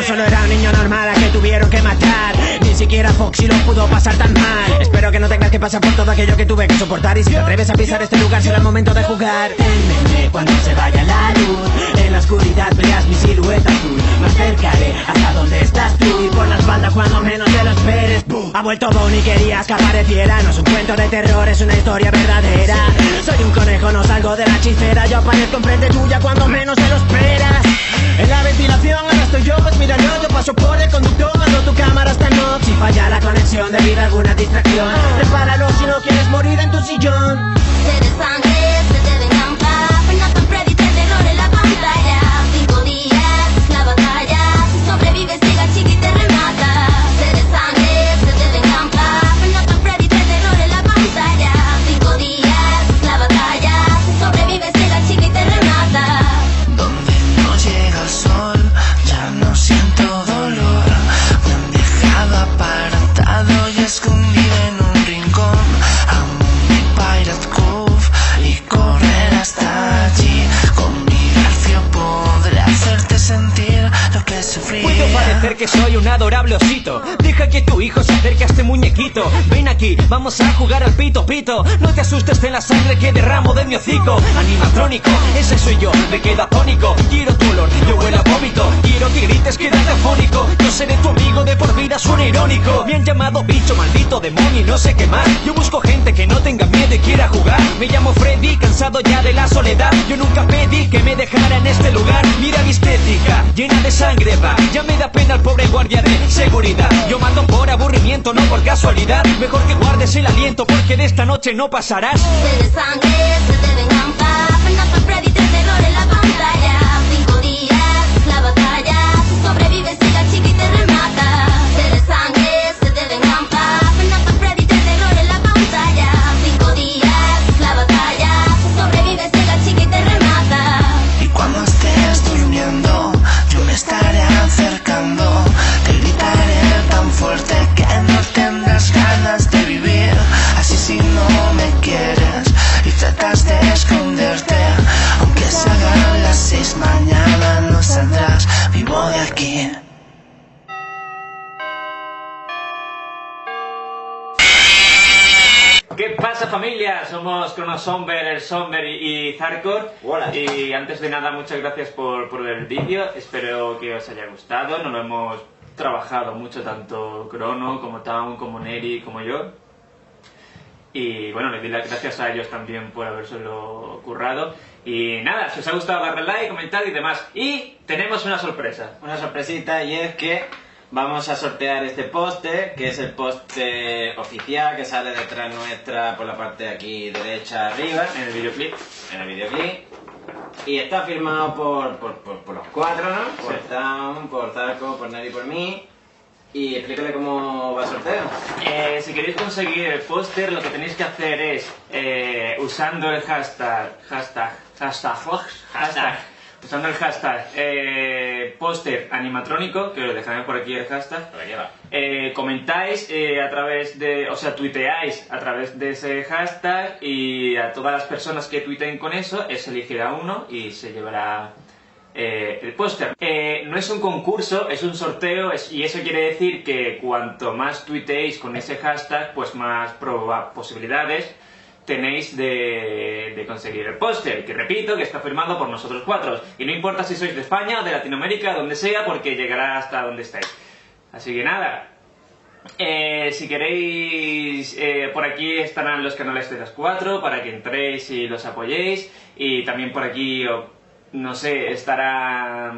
Solo era un niño normal a que tuvieron que matar. Ni siquiera Foxy lo pudo pasar tan mal. Espero que no tengas que pasar por todo aquello que tuve que soportar. Y si te atreves a pisar este lugar será el momento de jugar. Témeme cuando se vaya la luz. En la oscuridad veas mi silueta azul. Me acercaré hasta donde estás tú. Y por la espalda cuando menos te lo esperes. ¡Bum! Ha vuelto Bonnie, querías que apareciera. No es un cuento de terror, es una historia verdadera. Soy un conejo, no salgo de la chistera. Yo aparezco enfrente tuya cuando menos te lo esperas. En la ventilación ahora estoy yo, pues mira yo paso por el conductor, mando tu cámara esta noche. Si falla la conexión debido a alguna distracción, prepáralo si no quieres morir en tu sillón. Sed de sangre, se debe encampar. Nathan Freddy, te terror en la pantalla. 5 días, es la batalla. Si sobrevives, llega chica y te remata. Sed de sangre, se debe encampar. Nathan Freddy, te terror en la pantalla. 5 días, es la batalla. Si sobrevives, llega chica y te remata. Donde no llega el sol, ya no siento dolor. Me han dejado apartado y escondido en un rincón. Amo mi Pirate Cove y correr hasta allí. Con mi garfio podré hacerte sentir lo que sufrí. Puedo parecer que soy un adorable osito. Deja que tu hijo se acerque a este muñequito. Ven aquí, vamos a jugar al pito pito. No te asustes de la sangre que derramo de mi hocico. Animatrónico, ese soy yo, me quedo atónico. Quiero tu olor, yo huelo a vómito. Quiero que grites, quédate afónico. Yo seré tu amigo de por vida, suena irónico. Me han llamado bicho, maldito demonio y no sé qué más. Yo busco gente que no tenga miedo y quiera jugar. Me llamo Freddy, cansado ya de la soledad. Yo nunca pedí que me dejara en este lugar. Mira mi estética, llena de sangre va. Ya me da pena el pobre guardia de seguridad. Yo mando por aburrimiento, no por casualidad. Mejor que guardes el aliento porque de esta noche no pasarás. Sed de sangre, se debe encampar. Nathan Freddy, te terror en la pantalla. 5 días, es la batalla. Si sobrevives, llega chica y te remata. Sed de sangre, se debe encampar. Nathan Freddy, te terror en la pantalla. 5 días, es la batalla. Si sobrevives, llega chica y te remata. Y cuando estés durmiendo, yo me estaré acercando. Te gritaré tan fuerte que no tendrás ganas de vivir. Así si no me quieres y tratas de esconderte, aunque se hagan las 6 mañana no saldrás vivo de aquí. ¿Qué pasa, familia? Somos Cronosomber, el Somber y Zarkor. Hola. Y antes de nada, muchas gracias por ver el vídeo. Espero que os haya gustado. Nos lo hemos trabajado mucho, tanto Crono como Town, como Neri, como yo. Y bueno, les doy las gracias a ellos también por habérselo currado. Y nada, si os ha gustado, darle like, comentar y demás. Y tenemos una sorpresa. Una sorpresita, y es que vamos a sortear este póster, que es el póster oficial que sale detrás nuestra por la parte de aquí derecha arriba, En el videoclip. en el videoclip. Y está firmado por los 4, ¿no? Por Sí. Town, por Zarko, por Neri y por mí. Y explícale cómo va el sorteo. Si queréis conseguir el póster, lo que tenéis que hacer es, usando el hashtag, usando el hashtag póster animatrónico, que lo dejaré por aquí el hashtag, Lo lleva. comentáis a través de, o sea, tuiteáis a través de ese hashtag, y a todas las personas que tuiteen con eso, se elegirá uno y se llevará el póster. No es un concurso, es un sorteo, y eso quiere decir que cuanto más tuiteéis con ese hashtag, pues más posibilidades tenéis de conseguir el póster, que repito, que está firmado por nosotros 4. Y no importa si sois de España o de Latinoamérica, donde sea, porque llegará hasta donde estáis. Así que nada, si queréis, por aquí estarán los canales de las 4, para que entréis y los apoyéis. Y también por aquí, no sé, estará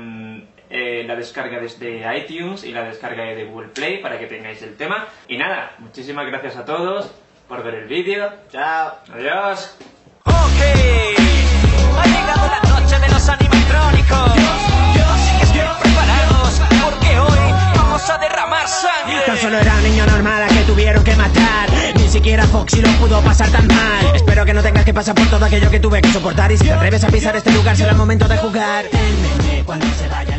la descarga desde iTunes y la descarga de Google Play, para que tengáis el tema. Y nada, muchísimas gracias a todos por ver el vídeo. Chao. Adiós. Ok, ha llegado la noche de los animatrónicos. Así que estén preparados, porque hoy vamos a derramar sangre. solo era un niño normal a que tuvieron que matar. Ni siquiera Foxy lo pudo pasar tan mal. Espero que no tengas que pasar por todo aquello que tuve que soportar. Y si te atreves a pisar este lugar será el momento de jugar. El nene cuando se vaya